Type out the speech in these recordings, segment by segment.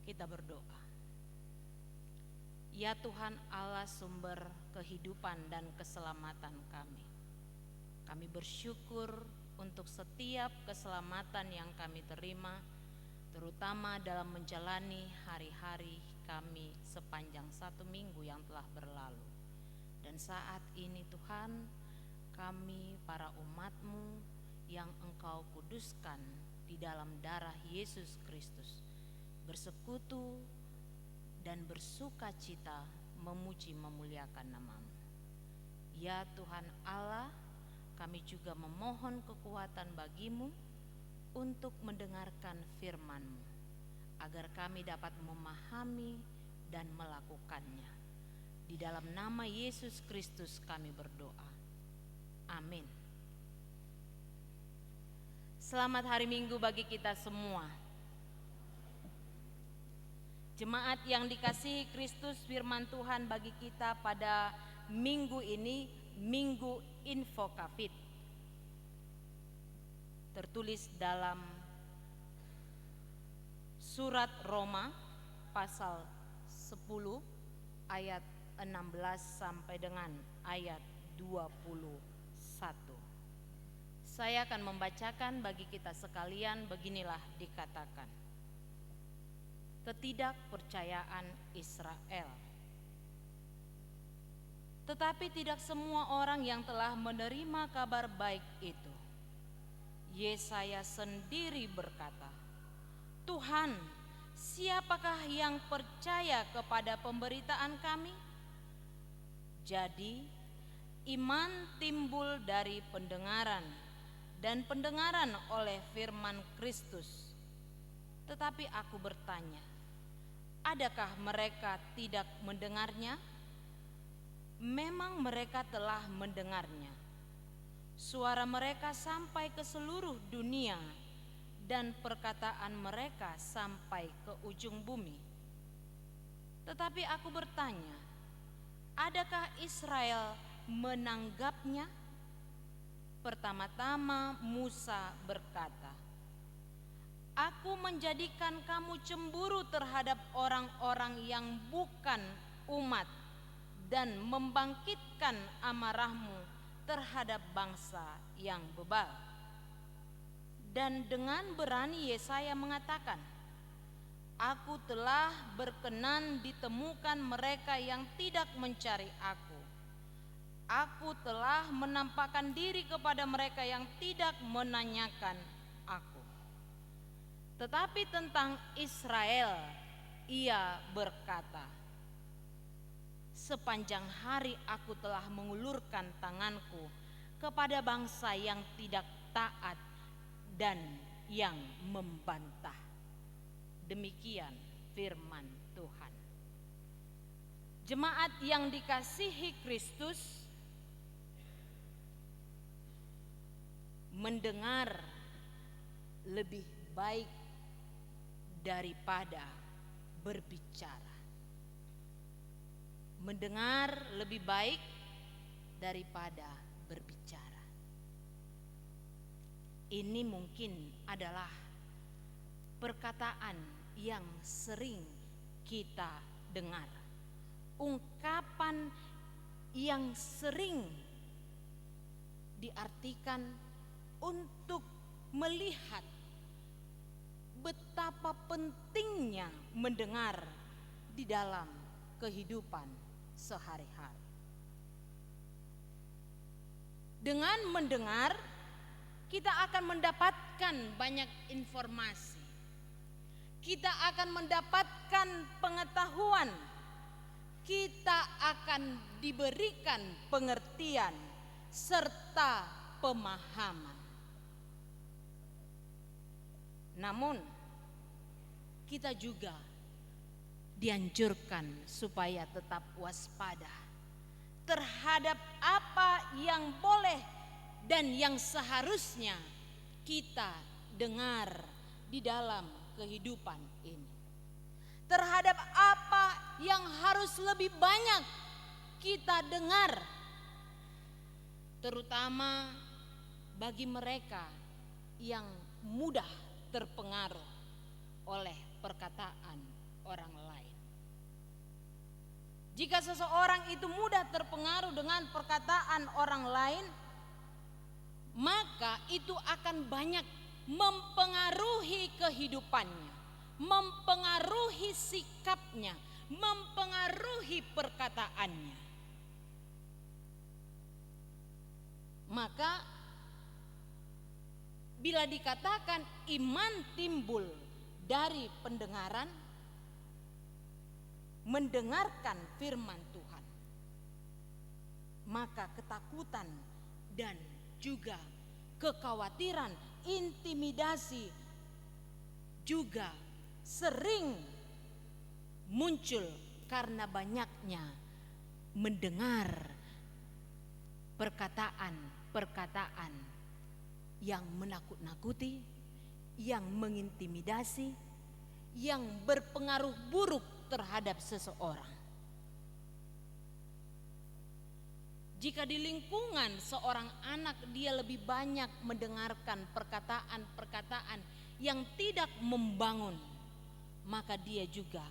Kita berdoa. Ya Tuhan Allah, sumber kehidupan dan keselamatan kami. Kami bersyukur untuk setiap keselamatan yang kami terima, terutama dalam menjalani hari-hari kami sepanjang 1 minggu yang telah berlalu. Dan saat ini Tuhan, kami para umat-Mu yang Engkau kuduskan di dalam darah Yesus Kristus, bersekutu dan bersuka cita memuji memuliakan nama-Mu. Ya Tuhan Allah, kami juga memohon kekuatan bagi-Mu untuk mendengarkan firman-Mu, agar kami dapat memahami dan melakukannya. Di dalam nama Yesus Kristus kami berdoa. Amin. Selamat hari Minggu bagi kita semua. Jemaat yang dikasihi Kristus, firman Tuhan bagi kita pada minggu ini, Minggu Info Kafid, tertulis dalam surat Roma pasal 10 ayat 16 sampai dengan ayat 21. Saya akan membacakan bagi kita sekalian. Beginilah dikatakan: ketidakpercayaan Israel. Tetapi tidak semua orang yang telah menerima kabar baik itu. Yesaya sendiri berkata, Tuhan, siapakah yang percaya kepada pemberitaan kami? Jadi, iman timbul dari pendengaran, dan pendengaran oleh firman Kristus. Tetapi aku bertanya, adakah mereka tidak mendengarnya? Memang mereka telah mendengarnya. Suara mereka sampai ke seluruh dunia, dan perkataan mereka sampai ke ujung bumi. Tetapi aku bertanya, adakah Israel menanggapnya? Pertama-tama Musa berkata, aku menjadikan kamu cemburu terhadap orang-orang yang bukan umat, dan membangkitkan amarahmu terhadap bangsa yang bebal. Dan dengan berani Yesaya mengatakan, aku telah berkenan ditemukan mereka yang tidak mencari aku. Aku telah menampakkan diri kepada mereka yang tidak menanyakan aku. Tetapi tentang Israel, ia berkata, sepanjang hari aku telah mengulurkan tanganku kepada bangsa yang tidak taat dan yang membantah. Demikian firman Tuhan. Jemaat yang dikasihi Kristus, mendengar lebih baik daripada berbicara. Mendengar lebih baik daripada berbicara. Ini mungkin adalah perkataan yang sering kita dengar. Ungkapan yang sering diartikan untuk melihat betapa pentingnya mendengar di dalam kehidupan sehari-hari. Dengan mendengar, kita akan mendapatkan banyak informasi. Kita akan mendapatkan pengetahuan. Kita akan diberikan pengertian serta pemahaman. Namun, kita juga dianjurkan supaya tetap waspada terhadap apa yang boleh dan yang seharusnya kita dengar di dalam kehidupan ini. Terhadap apa yang harus lebih banyak kita dengar, terutama bagi mereka yang mudah terpengaruh oleh perkataan Jika seseorang itu mudah terpengaruh dengan perkataan orang lain, maka itu akan banyak mempengaruhi kehidupannya, mempengaruhi sikapnya, mempengaruhi perkataannya. Maka bila dikatakan iman timbul dari pendengaran, mendengarkan firman Tuhan, maka ketakutan dan juga kekhawatiran, intimidasi juga sering muncul karena banyaknya mendengar perkataan-perkataan yang menakut-nakuti, yang mengintimidasi, yang berpengaruh buruk terhadap seseorang. Jika di lingkungan seorang anak dia lebih banyak mendengarkan perkataan-perkataan yang tidak membangun, maka dia juga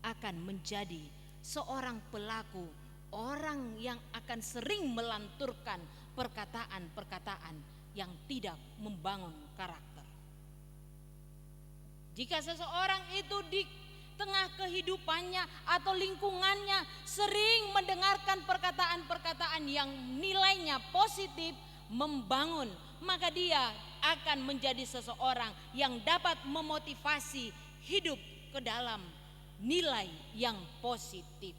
akan menjadi seorang pelaku, orang yang akan sering melanturkan perkataan-perkataan yang tidak membangun karakter. Jika seseorang itu di tengah kehidupannya atau lingkungannya sering mendengarkan perkataan-perkataan yang nilainya positif, membangun, maka dia akan menjadi seseorang yang dapat memotivasi hidup ke dalam nilai yang positif.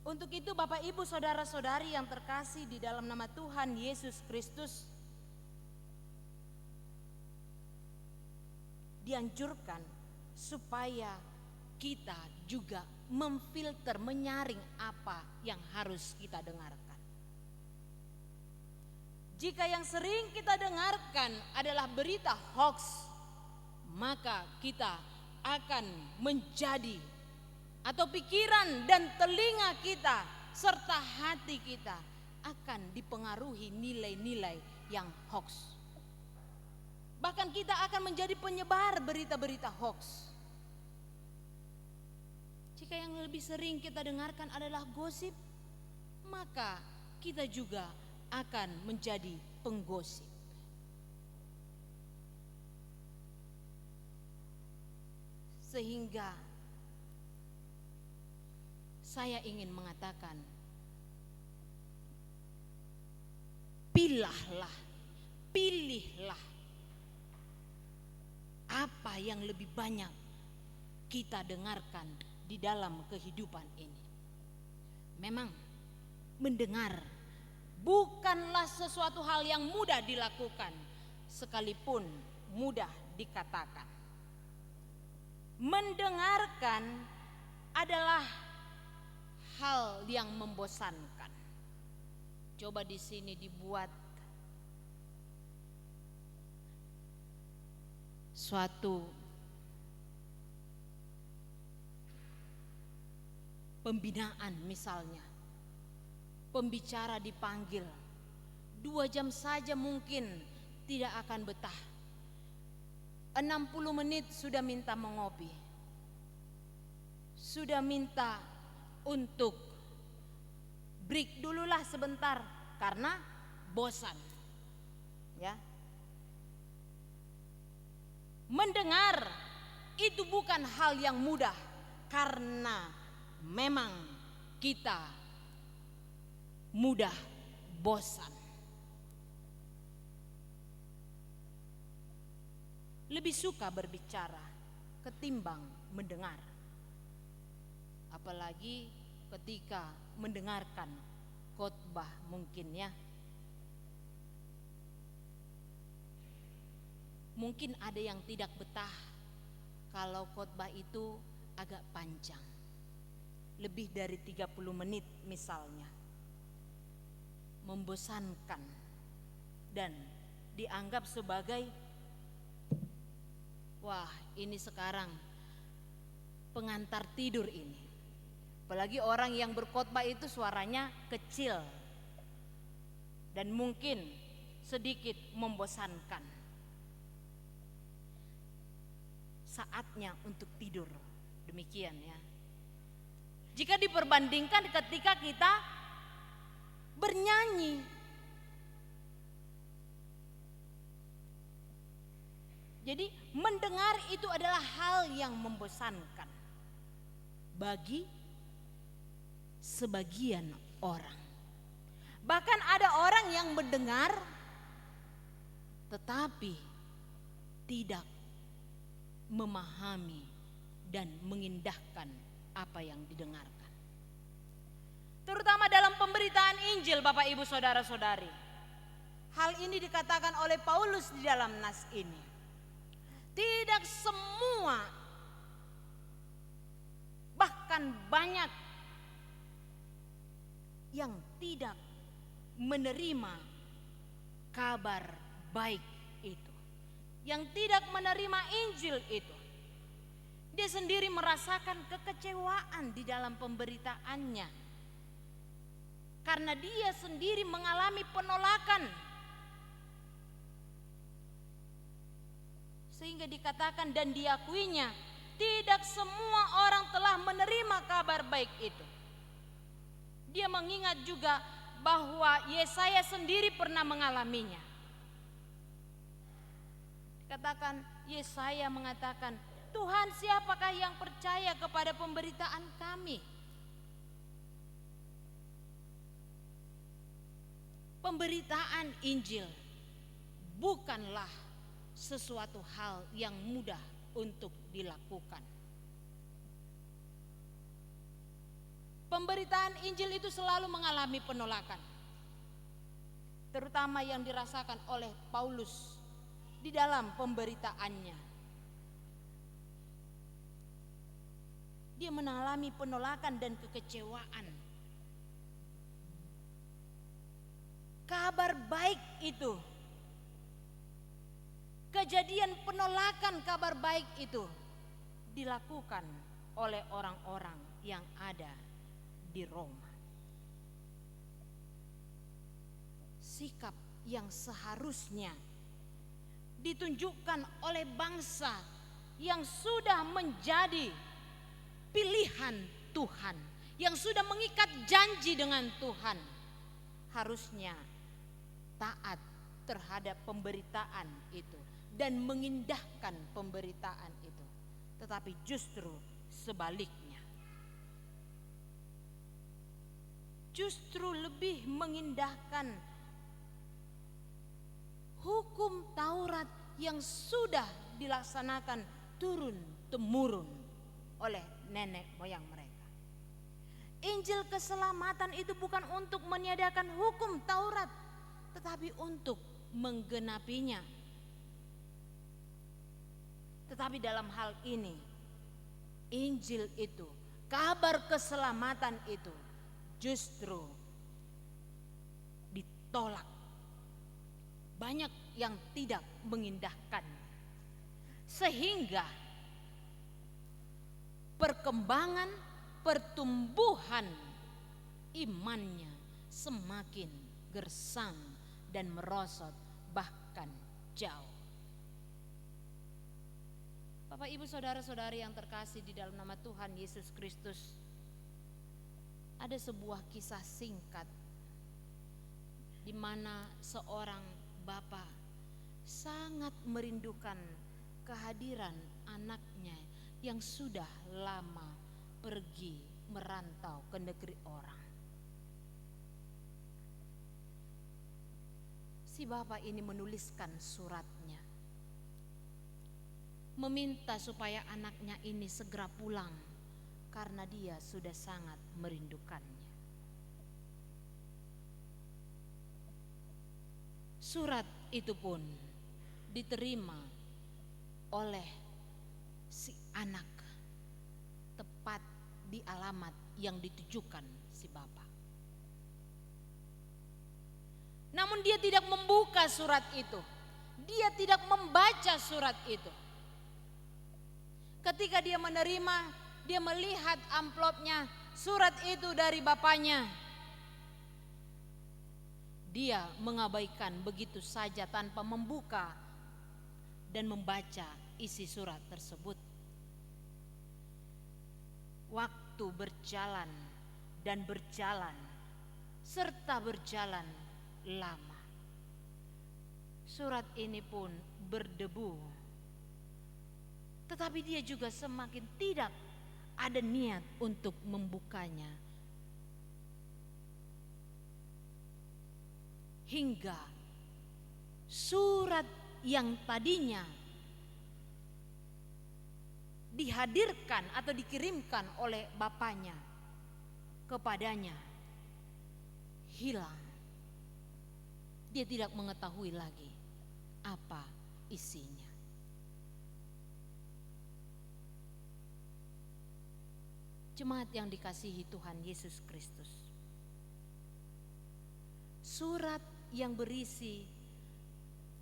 Untuk itu Bapak Ibu saudara-saudari yang terkasih di dalam nama Tuhan Yesus Kristus, dianjurkan supaya kita juga memfilter, menyaring apa yang harus kita dengarkan. Jika yang sering kita dengarkan adalah berita hoax, maka kita akan menjadi atau pikiran dan telinga kita serta hati kita akan dipengaruhi nilai-nilai yang hoax. Bahkan kita akan menjadi penyebar berita-berita hoax. Jika yang lebih sering kita dengarkan adalah gosip, maka kita juga akan menjadi penggosip. Sehingga saya ingin mengatakan, pilihlah apa yang lebih banyak kita dengarkan di dalam kehidupan ini. Memang mendengar bukanlah sesuatu hal yang mudah dilakukan, sekalipun mudah dikatakan. Mendengarkan adalah hal yang membosankan. Coba di sini dibuat suatu pembinaan misalnya, pembicara dipanggil 2 jam saja mungkin tidak akan betah, 60 menit sudah minta mengopi, sudah minta untuk break dululah sebentar karena bosan, ya. Mendengar itu bukan hal yang mudah karena memang kita mudah bosan. Lebih suka berbicara ketimbang mendengar. Apalagi ketika mendengarkan khotbah mungkin ya. Mungkin ada yang tidak betah kalau khotbah itu agak panjang, lebih dari 30 menit misalnya. Membosankan dan dianggap sebagai, wah ini sekarang pengantar tidur ini. Apalagi orang yang berkhotbah itu suaranya kecil dan mungkin sedikit membosankan. Saatnya untuk tidur Demikian ya. Jika diperbandingkan ketika kita bernyanyi. Jadi mendengar itu adalah hal yang membosankan bagi sebagian orang. Bahkan ada orang yang mendengar tetapi tidak memahami dan mengindahkan apa yang didengarkan. Terutama dalam pemberitaan Injil, Bapak Ibu Saudara-saudari. Hal ini dikatakan oleh Paulus di dalam nas ini. Tidak semua, bahkan banyak yang tidak menerima kabar baik itu, yang tidak menerima Injil itu. Dia sendiri merasakan kekecewaan di dalam pemberitaannya, karena dia sendiri mengalami penolakan. Sehingga dikatakan dan diakuinya, tidak semua orang telah menerima kabar baik itu. Dia mengingat juga bahwa Yesaya sendiri pernah mengalaminya. Katakan Yesaya mengatakan, Tuhan, siapakah yang percaya kepada pemberitaan kami? Pemberitaan Injil bukanlah sesuatu hal yang mudah untuk dilakukan. Pemberitaan Injil itu selalu mengalami penolakan, terutama yang dirasakan oleh Paulus di dalam pemberitaannya. Dia mengalami penolakan dan kekecewaan. Kabar baik itu, kejadian penolakan kabar baik itu dilakukan oleh orang-orang yang ada di Roma. Sikap yang seharusnya ditunjukkan oleh bangsa yang sudah menjadi pilihan Tuhan, yang sudah mengikat janji dengan Tuhan, harusnya taat terhadap pemberitaan itu dan mengindahkan pemberitaan itu. Tetapi justru sebaliknya, justru lebih mengindahkan hukum Taurat yang sudah dilaksanakan turun-temurun oleh nenek moyang mereka. Injil keselamatan itu bukan untuk meniadakan hukum Taurat, tetapi untuk menggenapinya. Tetapi dalam hal ini, Injil itu, kabar keselamatan itu justru ditolak. Banyak yang tidak mengindahkan, sehingga perkembangan pertumbuhan imannya semakin gersang dan merosot, bahkan jauh. Bapak Ibu Saudara-saudari yang terkasih di dalam nama Tuhan Yesus Kristus, ada sebuah kisah singkat di mana seorang bapak sangat merindukan kehadiran anaknya yang sudah lama pergi merantau ke negeri orang. Si bapak ini menuliskan suratnya, meminta supaya anaknya ini segera pulang karena dia sudah sangat merindukannya. Surat itu pun diterima oleh si anak tepat di alamat yang ditujukan si bapak. Namun dia tidak membuka surat itu. Dia tidak membaca surat itu. Ketika dia menerima, dia melihat amplopnya, surat itu dari bapaknya. Dia mengabaikan begitu saja tanpa membuka dan membaca isi surat tersebut. Waktu berjalan dan berjalan serta berjalan lama. Surat ini pun berdebu, tetapi dia juga semakin tidak ada niat untuk membukanya. Hingga surat yang tadinya dihadirkan atau dikirimkan oleh bapaknya kepadanya hilang. Dia tidak mengetahui lagi apa isinya. Jemaat yang dikasihi Tuhan Yesus Kristus, surat yang berisi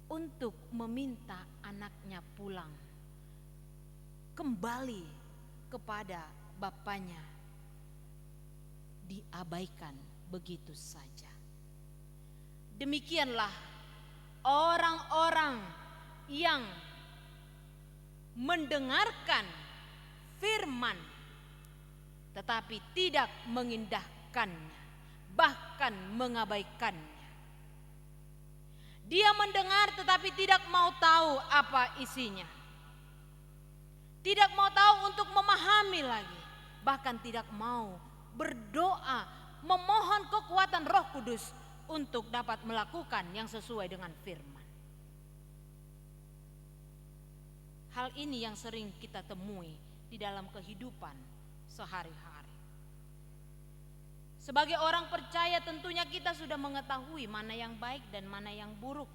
untuk meminta anaknya pulang kembali kepada bapaknya diabaikan begitu saja. Demikianlah orang-orang yang mendengarkan firman tetapi tidak mengindahkannya, bahkan mengabaikannya. Dia mendengar tetapi tidak mau tahu apa isinya. Tidak mau tahu untuk memahami lagi, bahkan tidak mau berdoa, memohon kekuatan Roh Kudus untuk dapat melakukan yang sesuai dengan firman. Hal ini yang sering kita temui di dalam kehidupan sehari-hari. Sebagai orang percaya tentunya kita sudah mengetahui mana yang baik dan mana yang buruk.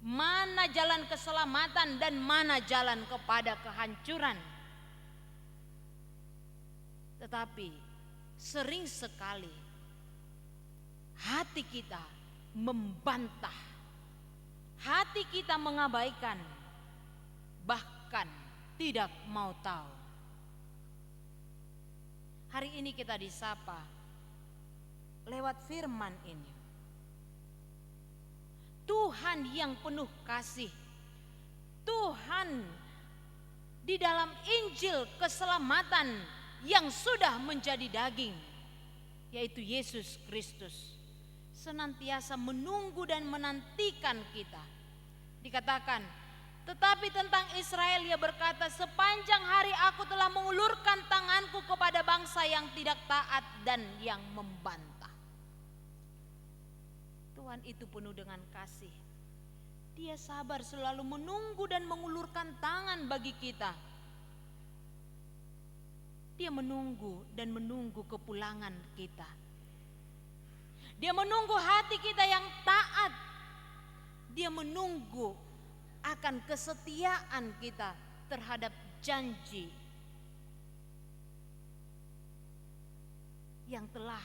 Mana jalan keselamatan dan mana jalan kepada kehancuran. Tetapi sering sekali hati kita membantah, hati kita mengabaikan, bahkan tidak mau tahu. Hari ini kita disapa lewat firman ini. Tuhan yang penuh kasih, Tuhan di dalam Injil keselamatan yang sudah menjadi daging, yaitu Yesus Kristus, senantiasa menunggu dan menantikan kita. Dikatakan, tetapi tentang Israel ia berkata, sepanjang hari aku telah mengulurkan tanganku kepada bangsa yang tidak taat dan yang membantah. Tuhan itu penuh dengan kasih. Dia sabar selalu menunggu dan mengulurkan tangan bagi kita. Dia menunggu dan menunggu kepulangan kita. Dia menunggu hati kita yang taat. Dia menunggu akan kesetiaan kita terhadap janji yang telah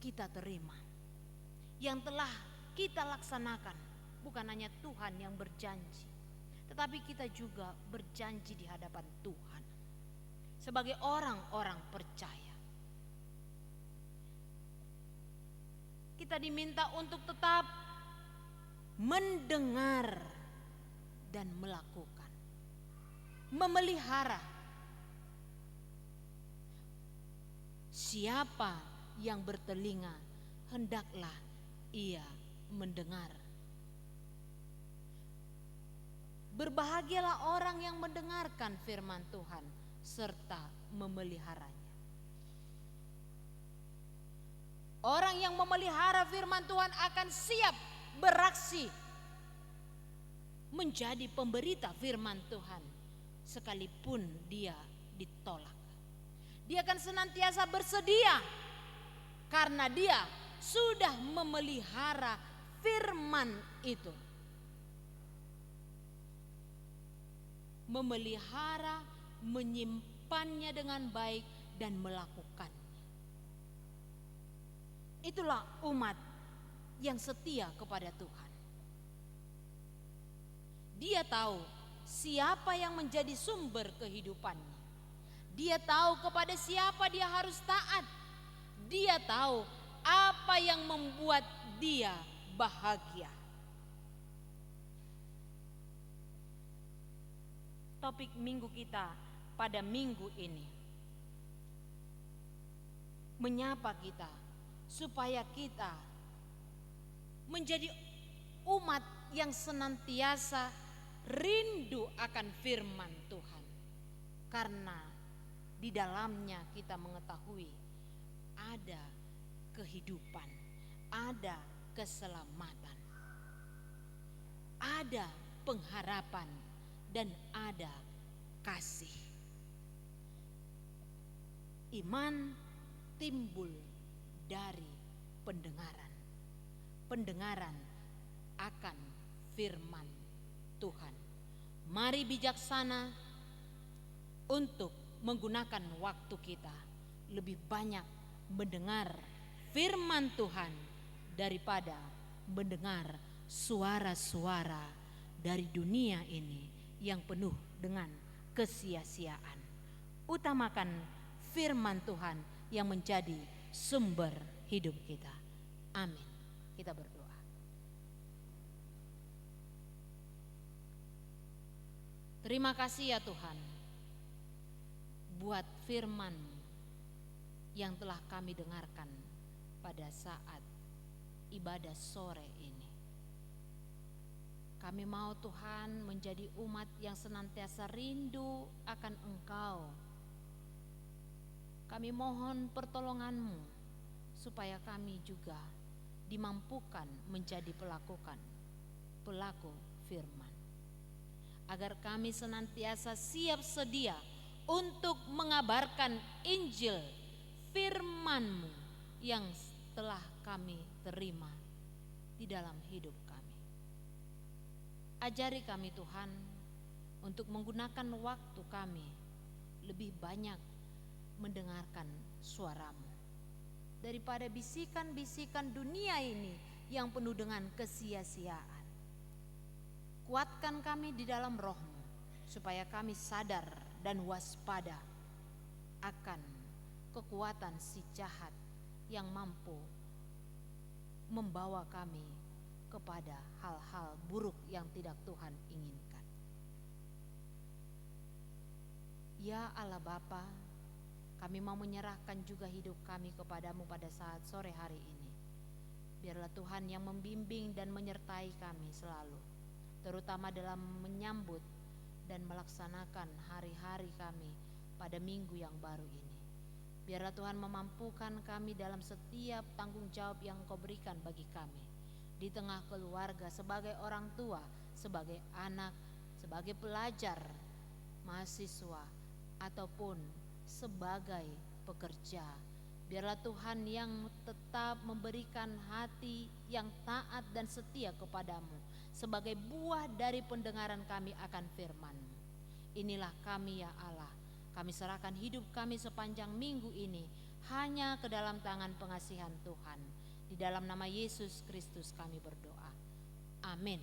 kita terima, yang telah kita laksanakan. Bukan hanya Tuhan yang berjanji, tetapi kita juga berjanji di hadapan Tuhan sebagai orang-orang percaya. Kita diminta untuk tetap mendengar dan melakukan, memelihara. Siapa yang bertelinga, hendaklah ia mendengar. Berbahagialah orang yang mendengarkan firman Tuhan serta memeliharanya. Orang yang memelihara firman Tuhan akan siap beraksi menjadi pemberita firman Tuhan sekalipun dia ditolak. Dia akan senantiasa bersedia karena dia sudah memelihara firman itu. Memelihara, menyimpannya dengan baik dan melakukannya. Itulah umat yang setia kepada Tuhan. Dia tahu siapa yang menjadi sumber kehidupannya. Dia tahu kepada siapa dia harus taat. Dia tahu apa yang membuat dia bahagia. Topik minggu kita pada minggu ini, menyapa kita supaya kita menjadi umat yang senantiasa rindu akan firman Tuhan. Karena di dalamnya kita mengetahui ada kehidupan, ada keselamatan, ada pengharapan, dan ada kasih. Iman timbul dari pendengaran. Pendengaran akan firman Tuhan. Mari bijaksana untuk menggunakan waktu kita lebih banyak mendengar firman Tuhan daripada mendengar suara-suara dari dunia ini yang penuh dengan kesia-siaan. Utamakan firman Tuhan yang menjadi sumber hidup kita. Amin. Kita berdoa. Terima kasih ya Tuhan buat firman yang telah kami dengarkan pada saat ibadah sore ini. Kami mau Tuhan menjadi umat yang senantiasa rindu akan Engkau. Kami mohon pertolongan-Mu supaya kami juga dimampukan menjadi pelaku firman. Agar kami senantiasa siap sedia untuk mengabarkan Injil firman-Mu yang telah kami terima di dalam hidup kami. Ajari kami Tuhan untuk menggunakan waktu kami lebih banyak mendengarkan suara-Mu daripada bisikan-bisikan dunia ini yang penuh dengan kesia-siaan. Kuatkan kami di dalam Roh-Mu supaya kami sadar dan waspada akan kekuatan si jahat yang mampu membawa kami kepada hal-hal buruk yang tidak Tuhan inginkan. Ya Allah Bapa, kami mau menyerahkan juga hidup kami kepadamu pada saat sore hari ini. Biarlah Tuhan yang membimbing dan menyertai kami selalu, terutama dalam menyambut dan melaksanakan hari-hari kami pada minggu yang baru ini. Biarlah Tuhan memampukan kami dalam setiap tanggung jawab yang Engkau berikan bagi kami. Di tengah keluarga, sebagai orang tua, sebagai anak, sebagai pelajar, mahasiswa, ataupun sebagai pekerja. Biarlah Tuhan yang tetap memberikan hati yang taat dan setia kepadamu sebagai buah dari pendengaran kami akan firman-Mu. Inilah kami ya Allah. Kami serahkan hidup kami sepanjang minggu ini hanya ke dalam tangan pengasihan Tuhan. Di dalam nama Yesus Kristus kami berdoa. Amin.